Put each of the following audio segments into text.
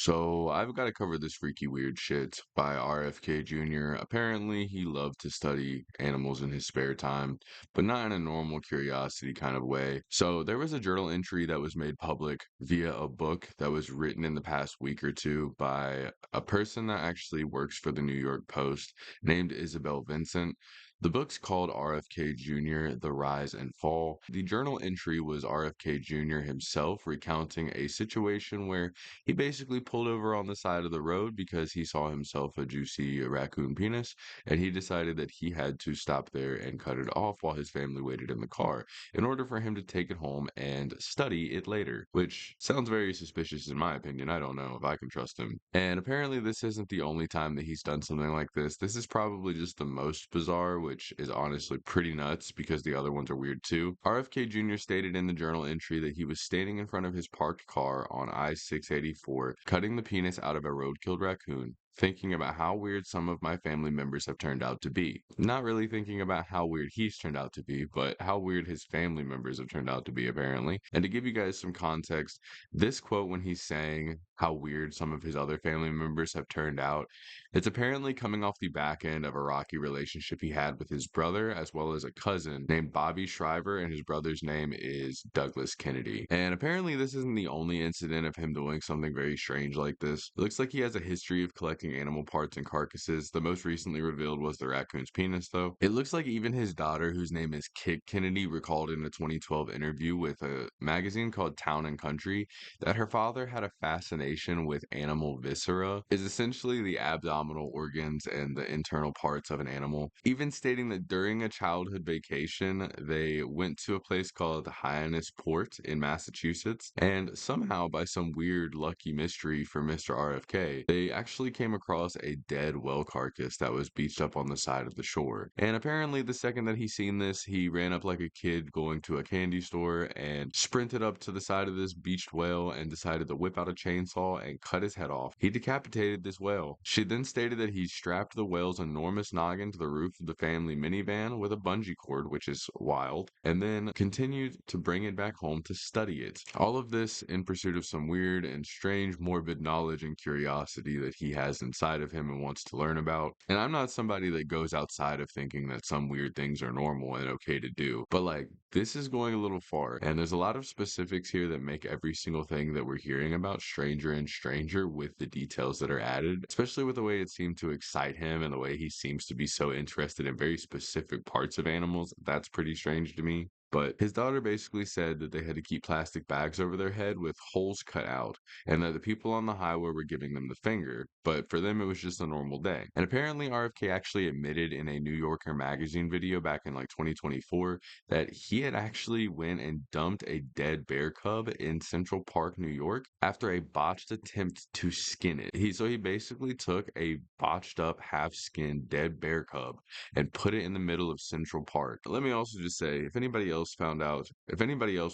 So I've got to cover this freaky weird shit by RFK Jr. Apparently, he loved to study animals in his spare time, but not in a normal curiosity kind of way. So there was a journal entry that was made public via a book that was written in the past week or two by a person that actually works for the New York Post named Isabel Vincent. The book's called RFK Jr. The Rise and Fall. The journal entry was RFK Jr. himself recounting a situation where he basically pulled over on the side of the road because he saw himself a juicy raccoon penis, and he decided that he had to stop there and cut it off while his family waited in the car in order for him to take it home and study it later, which sounds very suspicious in my opinion. I don't know if I can trust him. And apparently, this isn't the only time that he's done something like this. This is probably just the most bizarre, which is honestly pretty nuts because the other ones are weird too. RFK Jr. stated in the journal entry that he was standing in front of his parked car on I-684, cutting the penis out of a road-killed raccoon, thinking about how weird some of my family members have turned out to be. Not really thinking about how weird he's turned out to be, but how weird his family members have turned out to be, apparently. And to give you guys some context, this quote, when he's saying how weird some of his other family members have turned out, it's apparently coming off the back end of a rocky relationship he had with his brother, as well as a cousin named Bobby Shriver, and his brother's name is Douglas Kennedy. And apparently, this isn't the only incident of him doing something very strange like this. It looks like he has a history of collecting animal parts and carcasses. The most recently revealed was the raccoon's penis, though. It looks like even his daughter, whose name is Kit Kennedy, recalled in a 2012 interview with a magazine called Town and Country that her father had a fascination with animal viscera, is essentially the abdominal organs and the internal parts of an animal, even stating that during a childhood vacation, they went to a place called Hyannis Port in Massachusetts, and somehow, by some weird lucky mystery for Mr. RFK, they actually came across a dead whale carcass that was beached up on the side of the shore. And apparently, the second that he seen this, he ran up like a kid going to a candy store and sprinted up to the side of this beached whale and decided to whip out a chainsaw and cut his head off. He decapitated this whale. She then stated that he strapped the whale's enormous noggin to the roof of the family minivan with a bungee cord, which is wild, and then continued to bring it back home to study it. All of this in pursuit of some weird and strange morbid knowledge and curiosity that he has inside of him and wants to learn about. And I'm not somebody that goes outside of thinking that some weird things are normal and okay to do, but like, this is going a little far, and there's a lot of specifics here that make every single thing that we're hearing about stranger and stranger with the details that are added, especially with the way it seemed to excite him and the way he seems to be so interested in very specific parts of animals. That's pretty strange to me. But his daughter basically said that they had to keep plastic bags over their head with holes cut out, and that the people on the highway were giving them the finger, but for them it was just a normal day. And apparently RFK actually admitted in a New Yorker magazine video back in like 2024 that he had actually went and dumped a dead bear cub in Central Park, New York, after a botched attempt to skin it. He basically took a botched up half-skinned dead bear cub and put it in the middle of Central Park. Let me also just say, if anybody else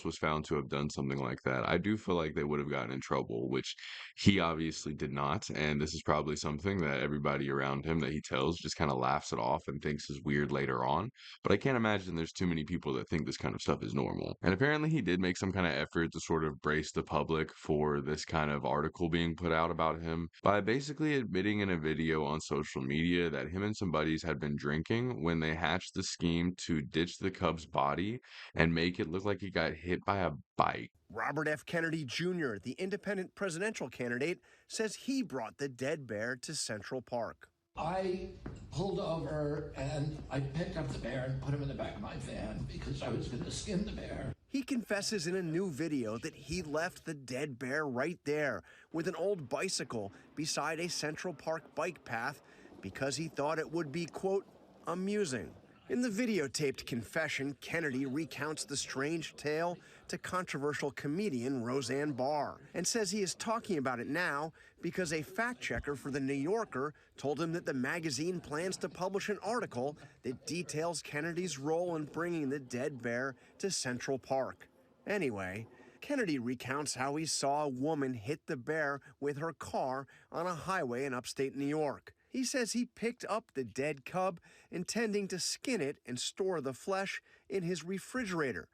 was found to have done something like that, I do feel like they would have gotten in trouble, which he obviously did not. And this is probably something that everybody around him that he tells just kind of laughs it off and thinks is weird later on. But I can't imagine there's too many people that think this kind of stuff is normal. And apparently he did make some kind of effort to sort of brace the public for this kind of article being put out about him by basically admitting in a video on social media that him and some buddies had been drinking when they hatched the scheme to ditch the cub's body and make it look like he got hit by a bike. Robert F. Kennedy Jr., the independent presidential candidate, says he brought the dead bear to Central Park. I pulled over and I picked up the bear and put him in the back of my van because I was going to skin the bear. He confesses in a new video that he left the dead bear right there with an old bicycle beside a Central Park bike path because he thought it would be, quote, amusing. In the videotaped confession, Kennedy recounts the strange tale to controversial comedian Roseanne Barr and says he is talking about it now because a fact checker for The New Yorker told him that the magazine plans to publish an article that details Kennedy's role in bringing the dead bear to Central Park. Anyway, Kennedy recounts how he saw a woman hit the bear with her car on a highway in upstate New York. He says he picked up the dead cub, intending to skin it and store the flesh in his refrigerator.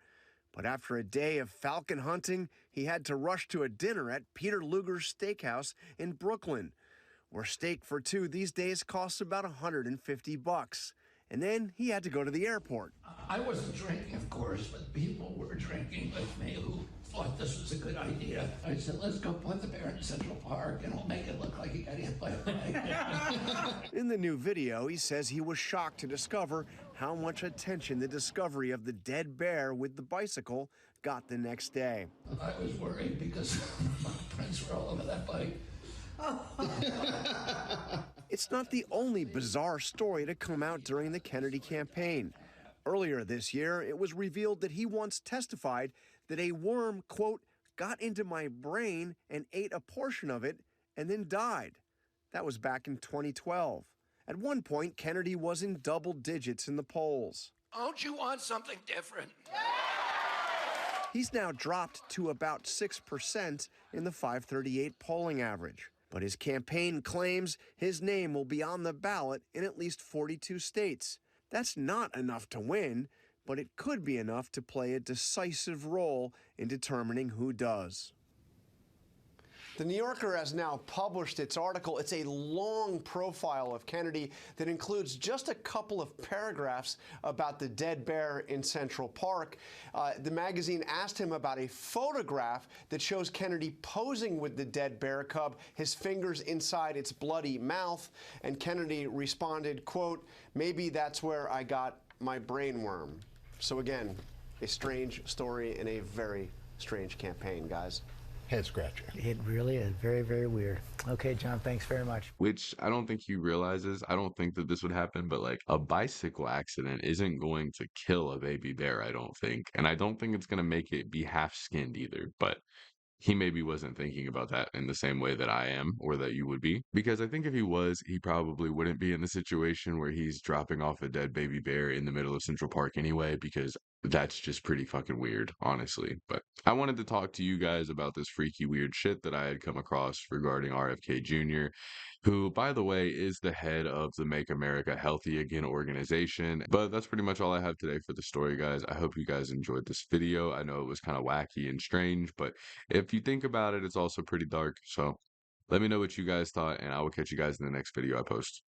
But after a day of falcon hunting, he had to rush to a dinner at Peter Luger's Steakhouse in Brooklyn, where steak for two these days costs about $150. And then he had to go to the airport. I wasn't drinking, of course, but people were drinking with me who thought this was a good idea. I said, let's go put the bear in Central Park and we'll make it look like he got hit by a bike. In the new video, he says he was shocked to discover how much attention the discovery of the dead bear with the bicycle got the next day. I was worried because my prints were all over that bike. It's not the only bizarre story to come out during the Kennedy campaign. Earlier this year, it was revealed that he once testified that a worm, quote, got into my brain and ate a portion of it and then died. That was back in 2012. At one point, Kennedy was in double digits in the polls. Don't you want something different? He's now dropped to about 6% in the 538 polling average. But his campaign claims his name will be on the ballot in at least 42 states. That's not enough to win, but it could be enough to play a decisive role in determining who does. The New Yorker has now published its article. It's a long profile of Kennedy that includes just a couple of paragraphs about the dead bear in Central Park. The magazine asked him about a photograph that shows Kennedy posing with the dead bear cub, his fingers inside its bloody mouth, and Kennedy responded, quote, "Maybe that's where I got my brain worm." So again, a strange story and a very strange campaign, guys. Head scratcher. It really is very, very weird. Okay, John, thanks very much. Which I don't think he realizes. I don't think that this would happen, but like a bicycle accident isn't going to kill a baby bear, I don't think. And I don't think it's going to make it be half skinned either. But he maybe wasn't thinking about that in the same way that I am or that you would be. Because I think if he was, he probably wouldn't be in the situation where he's dropping off a dead baby bear in the middle of Central Park anyway, because that's just pretty fucking weird, honestly. But I wanted to talk to you guys about this freaky weird shit that I had come across regarding RFK Jr., who, by the way, is the head of the Make America Healthy Again organization. But that's pretty much all I have today for the story, guys. I hope you guys enjoyed this video. I know it was kind of wacky and strange, but if you think about it, it's also pretty dark. So let me know what you guys thought, and I will catch you guys in the next video I post.